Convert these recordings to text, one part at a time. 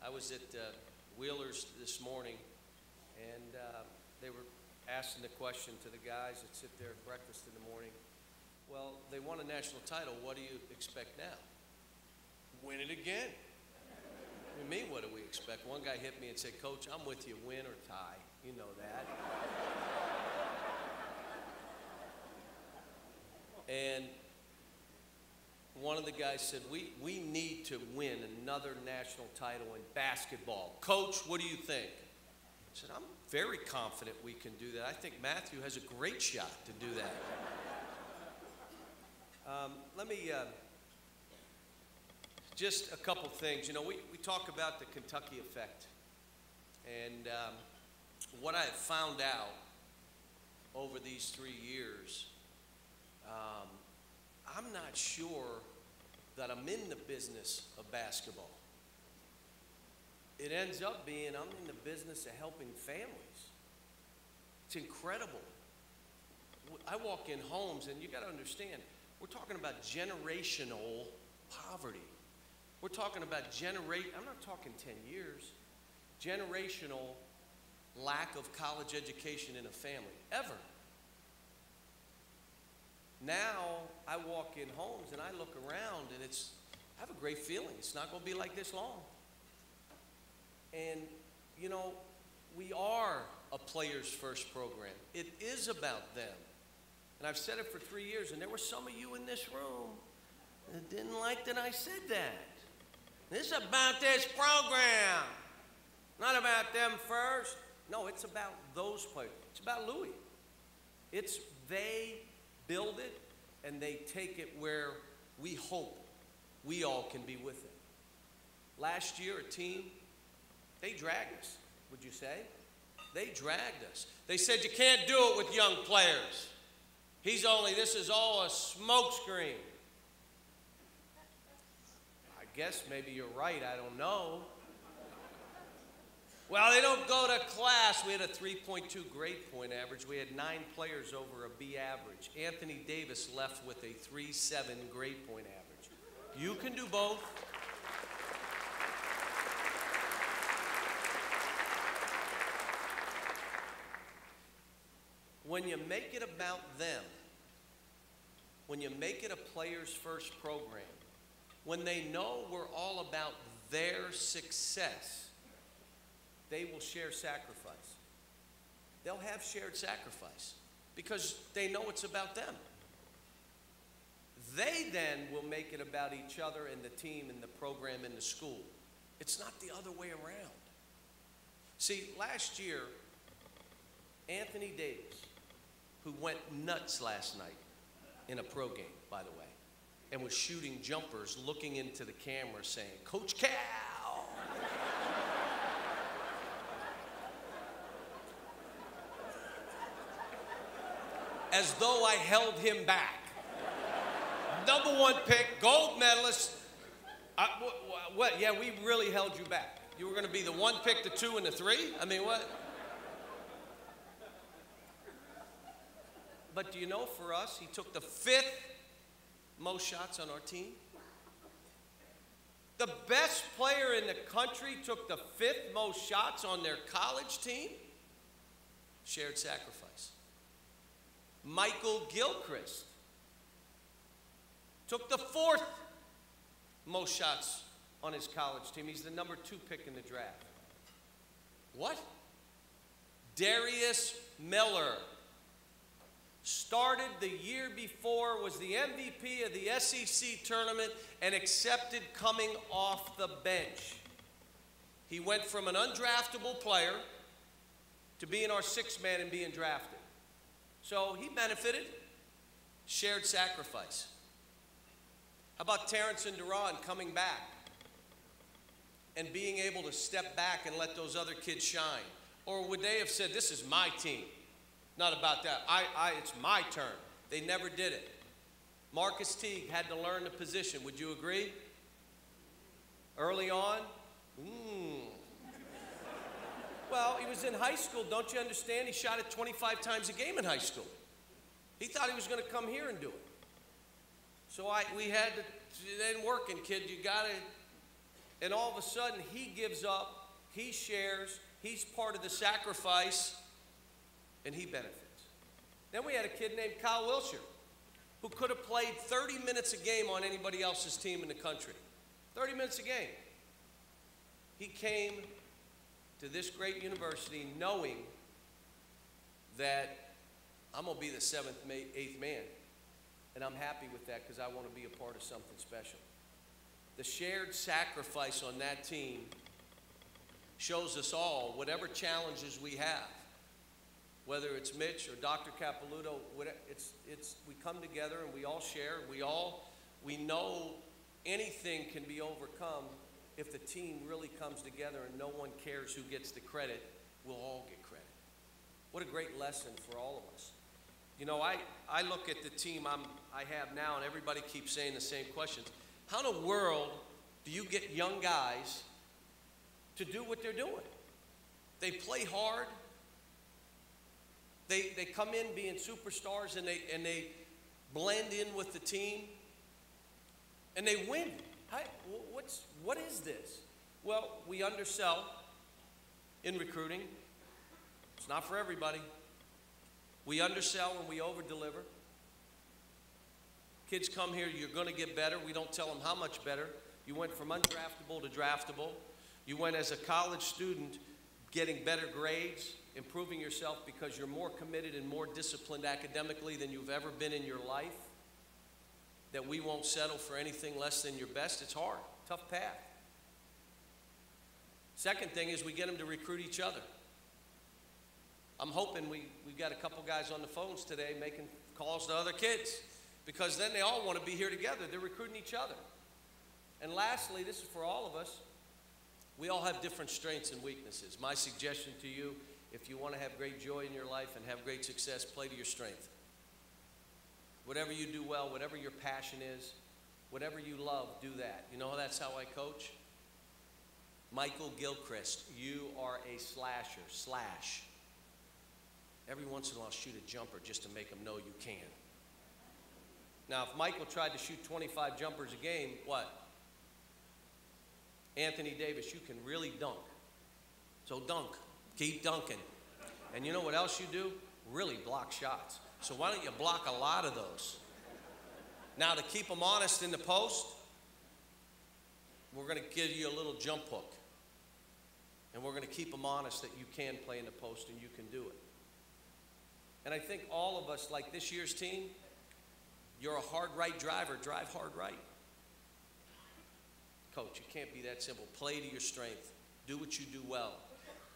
I was at Wheeler's this morning, and they were asking the question to the guys that sit there at breakfast in the morning. Well, they won a national title. What do you expect now? Win it again. I mean, what do we expect? One guy hit me and said, Coach, I'm with you, win or tie. You know that. And one of the guys said, we need to win another national title in basketball. Coach, what do you think? I said, I'm very confident we can do that. I think Matthew has a great shot to do that. Let me, just a couple things. You know, we talk about the Kentucky effect. And what I have found out over these 3 years, I'm not sure that I'm in the business of basketball. It ends up being I'm in the business of helping families. It's incredible. I walk in homes, and you got to understand, we're talking about generational poverty. We're talking about I'm not talking 10 years, generational lack of college education in a family, ever. Now, I walk in homes and I look around and I have a great feeling. It's not going to be like this long. And, you know, we are a players first program. It is about them. And I've said it for 3 years, and there were some of you in this room that didn't like that I said that. This is about this program, not about them first. No, it's about those players. It's about Louis. It's they build it, and they take it where we hope we all can be with it. Last year, a team, they dragged us, would you say? They dragged us. They said, you can't do it with young players. This is all a smokescreen. I guess maybe you're right, I don't know. Well, they don't go to class. We had a 3.2 grade point average. We had 9 players over a B average. Anthony Davis left with a 3.7 grade point average. You can do both. When you make it about them, when you make it a players first program, when they know we're all about their success, they will share sacrifice. They'll have shared sacrifice because they know it's about them. They then will make it about each other and the team and the program and the school. It's not the other way around. See, last year, Anthony Davis, who went nuts last night in a pro game, by the way, and was shooting jumpers, looking into the camera saying, Coach Cal! As though I held him back. #1 pick, gold medalist. What? Yeah, we really held you back. You were going to be the 1 pick, the 2, and the 3? I mean, what? But do you know, for us, he took the 5th most shots on our team. The best player in the country took the 5th most shots on their college team. Shared sacrifice. Kidd-Gilchrist took the 4th most shots on his college team. He's the #2 pick in the draft. What? Darius Miller started the year before, was the MVP of the SEC tournament, and accepted coming off the bench. He went from an undraftable player to being our 6th man and being drafted. So he benefited. Shared sacrifice. How about Terrence and Duran coming back and being able to step back and let those other kids shine? Or would they have said, this is my team? Not about that. It's my turn. They never did it. Marcus Teague had to learn the position. Would you agree? Early on? Well, he was in high school. Don't you understand? He shot it 25 times a game in high school. He thought he was going to come here and do it. So it didn't work, and kid, you got to. And all of a sudden, he gives up, he shares, he's part of the sacrifice, and he benefits. Then we had a kid named Kyle Wilshire, who could have played 30 minutes a game on anybody else's team in the country. 30 minutes a game. He came to this great university knowing that I'm going to be the 7th, 8th man. And I'm happy with that because I want to be a part of something special. The shared sacrifice on that team shows us all, whatever challenges we have, whether it's Mitch or Dr. Capilouto, we come together and we all share. We know anything can be overcome if the team really comes together and no one cares who gets the credit. We'll all get credit. What a great lesson for all of us. You know, I look at the team I have now, and everybody keeps saying the same questions. How in the world do you get young guys to do what they're doing? They play hard. They come in being superstars, and they blend in with the team, and they win. What is this? Well, we undersell in recruiting. It's not for everybody. We undersell and we over-deliver. Kids come here, you're going to get better. We don't tell them how much better. You went from undraftable to draftable. You went as a college student getting better grades, improving yourself because you're more committed and more disciplined academically than you've ever been in your life. That we won't settle for anything less than your best. It's hard, tough path. Second thing is we get them to recruit each other. I'm hoping we've got a couple guys on the phones today making calls to other kids because then they all want to be here together. They're recruiting each other. And lastly, this is for all of us, we all have different strengths and weaknesses. My suggestion to you, if you want to have great joy in your life and have great success, play to your strength. Whatever you do well, whatever your passion is, whatever you love, do that. You know that's how I coach? Kidd-Gilchrist, you are a slasher, slash. Every once in a while, shoot a jumper just to make them know you can. Now, if Michael tried to shoot 25 jumpers a game, what? Anthony Davis, you can really dunk. So dunk. Keep dunking. And you know what else you do? Really block shots. So why don't you block a lot of those? Now, to keep them honest in the post, we're going to give you a little jump hook. And we're going to keep them honest that you can play in the post and you can do it. And I think all of us, like this year's team, you're a hard right driver, drive hard right. Coach, you can't be that simple. Play to your strength. Do what you do well.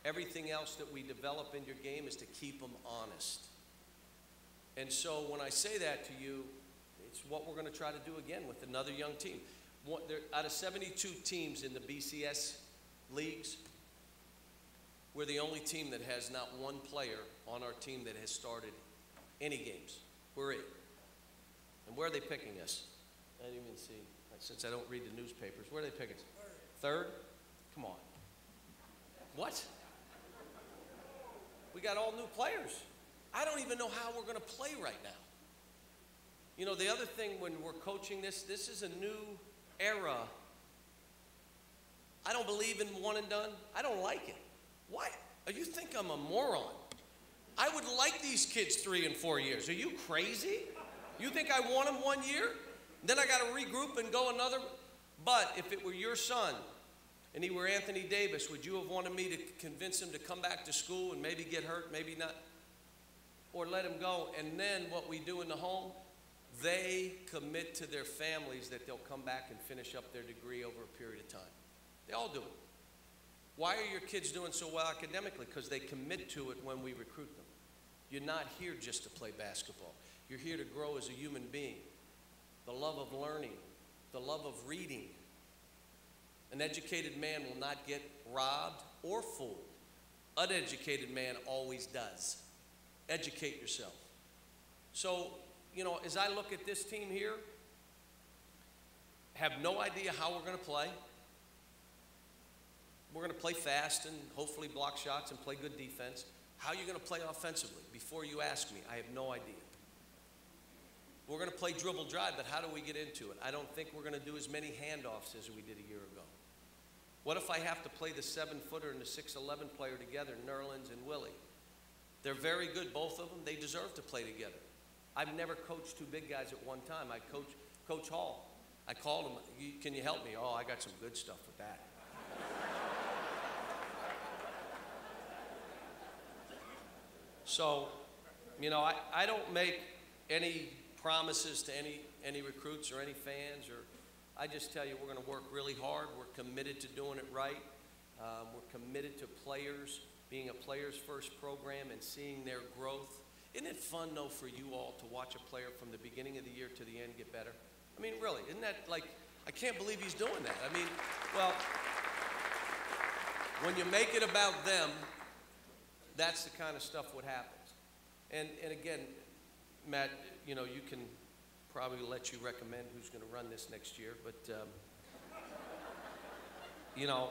Everything else that we develop in your game is to keep them honest. And so when I say that to you, it's what we're going to try to do again with another young team. Out of 72 teams in the BCS leagues, we're the only team that has not one player on our team that has started any games. We're it. And where are they picking us? I didn't even see, since I don't read the newspapers. Where are they picking us? Third? Come on. What? We got all new players. I don't even know how we're going to play right now. You know, the other thing when we're coaching this is a new era. I don't believe in one and done. I don't like it. Why? You think I'm a moron? I would like these kids 3 and 4 years. Are you crazy? You think I want them 1 year? Then I got to regroup and go another? But if it were your son and he were Anthony Davis, would you have wanted me to convince him to come back to school and maybe get hurt, maybe not? Or let him go? And then what we do in the home, they commit to their families that they'll come back and finish up their degree over a period of time. They all do it. Why are your kids doing so well academically? Because they commit to it when we recruit them. You're not here just to play basketball. You're here to grow as a human being. The love of learning, the love of reading. An educated man will not get robbed or fooled. Uneducated man always does. Educate yourself. So, you know, as I look at this team here, have no idea how we're going to play. We're going to play fast and hopefully block shots and play good defense. How are you going to play offensively? Before you ask me, I have no idea. We're going to play dribble drive, but how do we get into it? I don't think we're going to do as many handoffs as we did a year ago. What if I have to play the 7-footer and the 6'11" player together, Nerlens and Willie? They're very good, both of them. They deserve to play together. I've never coached two big guys at one time. I Coach Hall. I called him, can you help me? Oh, I got some good stuff with that. So, you know, I don't make any promises to any recruits or any fans, or I just tell you we're going to work really hard. We're committed to doing it right. We're committed to players, being a players first program and seeing their growth. Isn't it fun, though, for you all to watch a player from the beginning of the year to the end get better? I mean, really, isn't that like, I can't believe he's doing that. I mean, well, when you make it about them, that's the kind of stuff what happens. And again, Matt, you know, you can probably let you recommend who's going to run this next year, but, you know,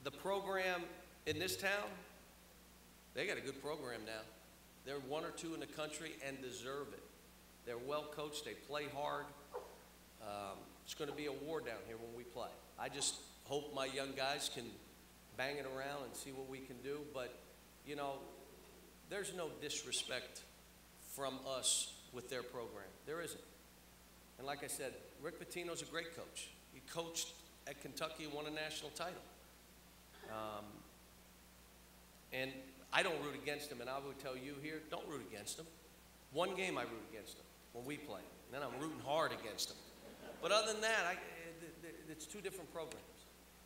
the program in this town, they got a good program now. They're 1 or 2 in the country and deserve it. They're well coached. They play hard. It's going to be a war down here when we play. I just hope my young guys can bang it around and see what we can do. But, you know, there's no disrespect from us with their program. There isn't. And like I said, Rick Pitino's a great coach. He coached at Kentucky and won a national title. And I don't root against him, and I would tell you here, don't root against him. One game I root against him when we play, and then I'm rooting hard against him. But other than that, it's two different programs.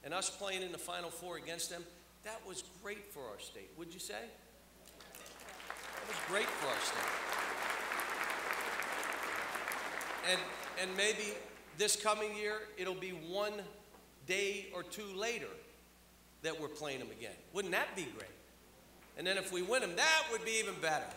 And us playing in the Final Four against them, that was great for our state, would you say? It was great for our state. And maybe this coming year, it'll be 1 day or 2 later that we're playing them again. Wouldn't that be great? And then if we win them, that would be even better.